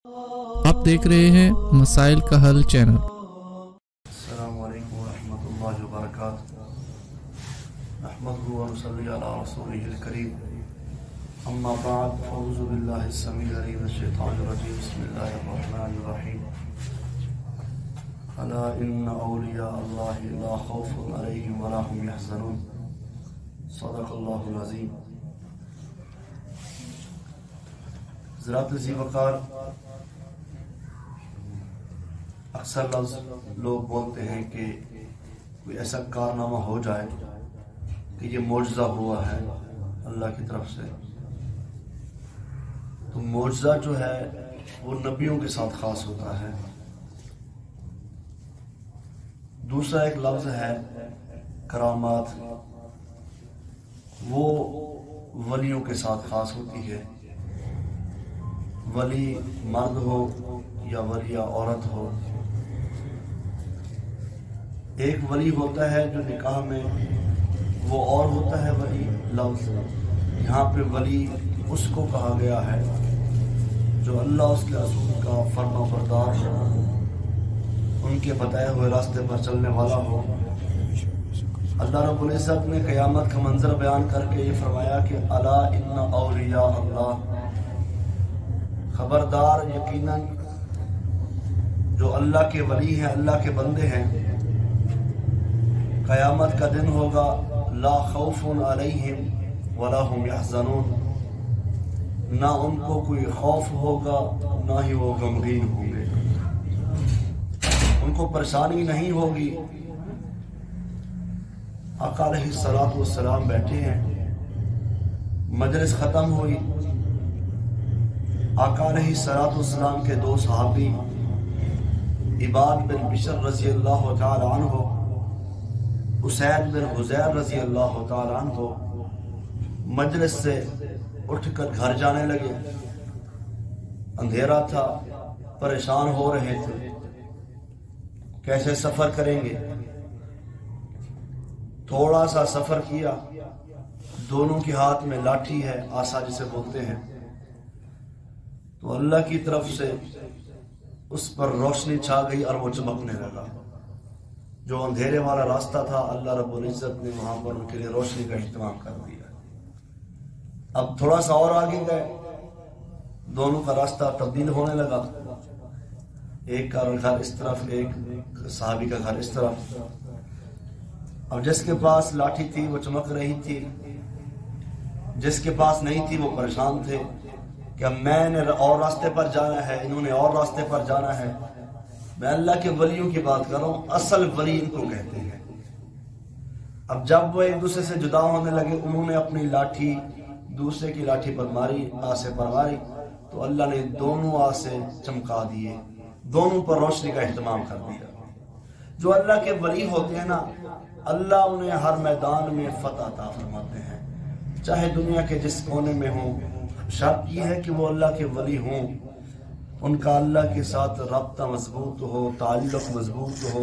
आप देख रहे हैं मसाइल का हल चैनल। अस्सलामु अलैकुम वरहमतुल्लाहि वबरकातुहू। नहमदुहु व नुसल्ली अला रसूलिहिल करीम। अम्मा बाद फ़अऊज़ु बिल्लाहि स्समीइल अलीम मिनश शैतानिर रजीम। बिस्मिल्लाहिर रहमानिर रहीम। अला इन्ना औलिया अल्लाहि ला खौफुन अलैहिम व ला हुम यहज़नून। सदक़ल्लाहुल अज़ीम। ज़रात ज़ी वक़ार अक्सर लफ्ज़ लोग बोलते हैं कि कोई ऐसा कारनामा हो जाए कि ये मौजज़ा हुआ है अल्लाह की तरफ से, तो मौजज़ा जो है वो नबियों के साथ ख़ास होता है। दूसरा एक लफ्ज़ है करामात, वो वलियों के साथ ख़ास होती है। वली मर्द हो या वलिया औरत हो। एक वली होता है जो निकाह में, वो और होता है वली लफ्ज़। यहाँ पे वली उसको कहा गया है जो अल्लाह उसके रसूल का फर्मा बरदार हो, उनके बताए हुए रास्ते पर चलने वाला हो। अल्लाह रब्बुल इज़्ज़त ने क़यामत का मंजर बयान करके ये फरमाया कि अला इन्ना औलिया अल्लाह, खबरदार यकीनन जो अल्लाह के वली हैं, अल्लाह के बंदे हैं, क़यामत का दिन होगा ला खौफुन अलैहिम वला हुम यहज़नून, ना उनको कोई खौफ होगा ना ही वो गमगीन होंगे, उनको परेशानी नहीं होगी। आका अलैहिस्सलातु वस्सलाम बैठे हैं, मजलिस ख़त्म हुई। आका अलैहिस्सलातु वस्सलाम के दो सहाबी इबाद बिन बिशर रज़ी अल्लाह तआला अन्हु, उसैद बिन हुज़ैर रज़ी अल्लाह तआला अन्हु मजलिस से उठकर घर जाने लगे। अंधेरा था, परेशान हो रहे थे, कैसे सफर करेंगे। थोड़ा सा सफर किया, दोनों के हाथ में लाठी है, आसा जिसे बोलते हैं, तो अल्लाह की तरफ से उस पर रोशनी छा गई और वो चमकने लगा। जो अंधेरे वाला रास्ता था, अल्लाह रब्बुल इज़्ज़त ने वहां पर उनके लिए रोशनी का इंतजाम कर दिया। अब थोड़ा सा और आगे गए, दोनों का रास्ता तब्दील होने लगा। एक का घर इस तरफ, एक सहाबी का घर इस तरफ। अब जिसके पास लाठी थी वो चमक रही थी, जिसके पास नहीं थी वो परेशान थे कि अब मैंने और रास्ते पर जाना है, इन्होंने और रास्ते पर जाना है। मैं अल्लाह के वलियों की बात कर रहा हूं, असल वली इनको कहते हैं। अब जब वो एक दूसरे से जुदा होने लगे, उन्होंने अपनी लाठी दूसरे की लाठी पर मारी, आसे पर मारी, तो अल्लाह ने दोनों आसे चमका दिए, दोनों पर रोशनी का इंतजाम कर दिया। जो अल्लाह के वली होते हैं ना, अल्लाह उन्हें हर मैदान में फतह अता फरमाते हैं, चाहे दुनिया के जिस कोने में हो। शर्त यह है कि वो अल्लाह के वली हों, उनका अल्लाह के साथ रब्ता मजबूत हो, ताल्लुक मजबूत हो,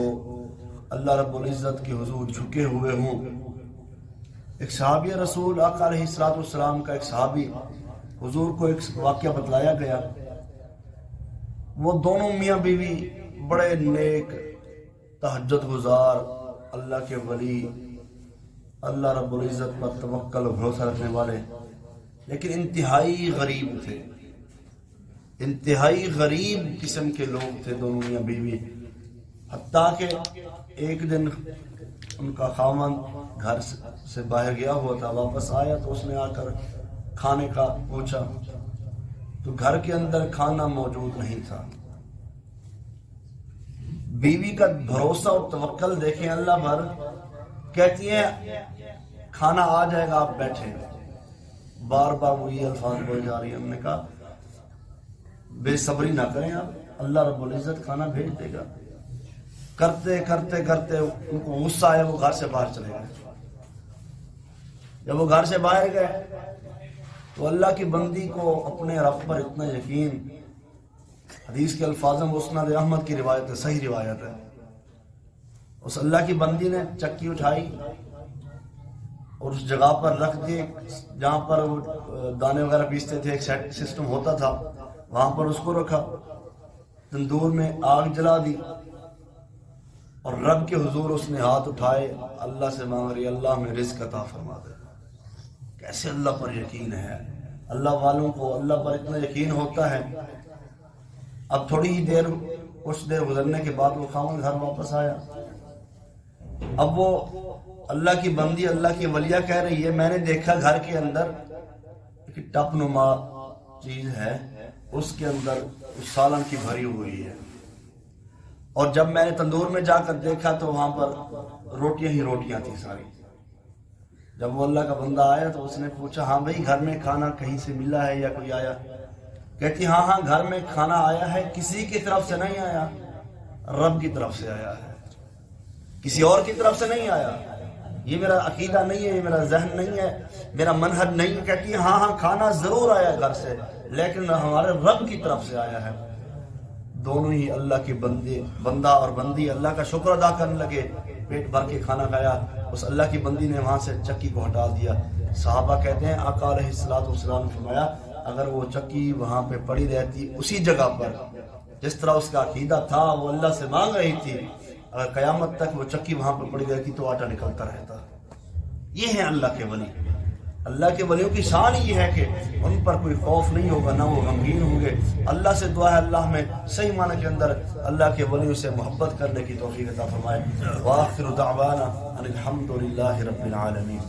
अल्लाह रब्बुल इज़्ज़त के हुजूर झुके हुए हों। एक सहाबी रसूल आका अलैहिस्सलातु वस्सलाम का एक सहाबी, हुजूर को एक वाक़या बतलाया गया। वो दोनों मियाँ बीवी बड़े नेक, तहज्जुद गुजार, अल्लाह के वली, अल्लाह रब्बुल इज़्ज़त पर तवक्कल और भरोसा रखने वाले, लेकिन इंतहाई गरीब थे। इंतहाई गरीब किस्म के लोग थे दोनों मियाँ बीवी। हत्ता कि एक दिन उनका खामन घर से बाहर गया हुआ था, वापस आया तो उसने आकर खाने का पूछा, तो घर के अंदर खाना मौजूद नहीं था। बीवी का भरोसा और तवक्कल देखें अल्लाह पर। कहती है खाना आ जाएगा, आप बैठे। बार बार वो ये अल्फाज बोल जा रही है। हमने कहा बेसब्री ना करें आप, अल्लाह रब्बुल इज़्ज़त खाना भेज देगा। करते करते करते उनको गुस्सा आया, वो घर से बाहर चले गए। जब वो घर से बाहर गए तो अल्लाह की बंदी को अपने रब पर इतना यकीन, हदीस के अल्फाज में मुस्नद अहमद की रिवायत है, सही रिवायत है। उस अल्लाह की बंदी ने चक्की उठाई और उस जगह पर रख दिए जहां पर दाने वगैरह पीसते थे। एक सेट सिस्टम होता था, وہاں پر اس کو رکھا، تندور میں آگ جلا دی، اور رب کے حضور اس نے ہاتھ اٹھائے، اللہ سے مانگ رہی اللہ میں رزق عطا فرما دے۔ کیسے اللہ پر یقین ہے، اللہ والوں کو اللہ پر اتنا یقین ہوتا ہے۔ اب تھوڑی ہی دیر، کچھ دیر گزرنے کے بعد وہ خاوند گھر واپس آیا۔ اب وہ اللہ کی بندی، اللہ کی ولیہ کہہ رہی ہے میں نے دیکھا گھر کے اندر ایک ٹپ نما چیز ہے، اس کے اندر سالن کی بھری ہوئی ہے، اور جب میں نے تندور میں جا کر دیکھا تو وہاں پر روٹیاں ہی روٹیاں تھیں ساری۔ جب وہ اللہ کا بندہ آیا تو اس نے پوچھا ہاں بھائی گھر میں کھانا کہیں سے ملا ہے یا کوئی آیا؟ کہتی ہاں گھر میں کھانا آیا ہے، کسی کی طرف سے نہیں آیا، رب کی طرف سے آیا ہے، کسی اور کی طرف سے نہیں آیا۔ یہ میرا عقیدہ نہیں ہے، یہ میرا ذہن نہیں ہے، میرا منہج نہیں ہے۔ کہتی ہے ہاں کھانا ضرور آیا گھر سے، لیکن ہمارے رب کی طرف سے آیا ہے۔ دونوں ہی اللہ کے بندہ اور بندی اللہ کا شکر ادا کرنے لگے، پیٹ بھر کے کھانا کھایا۔ اس اللہ کی بندی نے وہاں سے چکی کو ہٹا دیا۔ صحابہ کہتے ہیں آقا علیہ السلام نے فرمایا اگر وہ چکی وہاں پہ پڑی رہتی اسی جگہ پر جس طرح اس کا عقیدہ تھا، وہ اللہ سے مانگ رہی تھی، اگر قیامت تک وہ چکی وہاں پہ پڑی رہتی تو آٹا نکلتا رہتا۔ یہ ہے اللہ کے ولی۔ اللہ کے ولیوں کی شان یہ ہے کہ ان پر کوئی خوف نہیں ہوگا، نہ وہ غمگین ہوں گے۔ اللہ سے دعا ہے اللہ میں صحیح معنی کے اندر اللہ کے ولیوں سے محبت کرنے کی توفیق عطا فرمائے۔ وآخر دعوانا ان الحمد للہ رب العالمین۔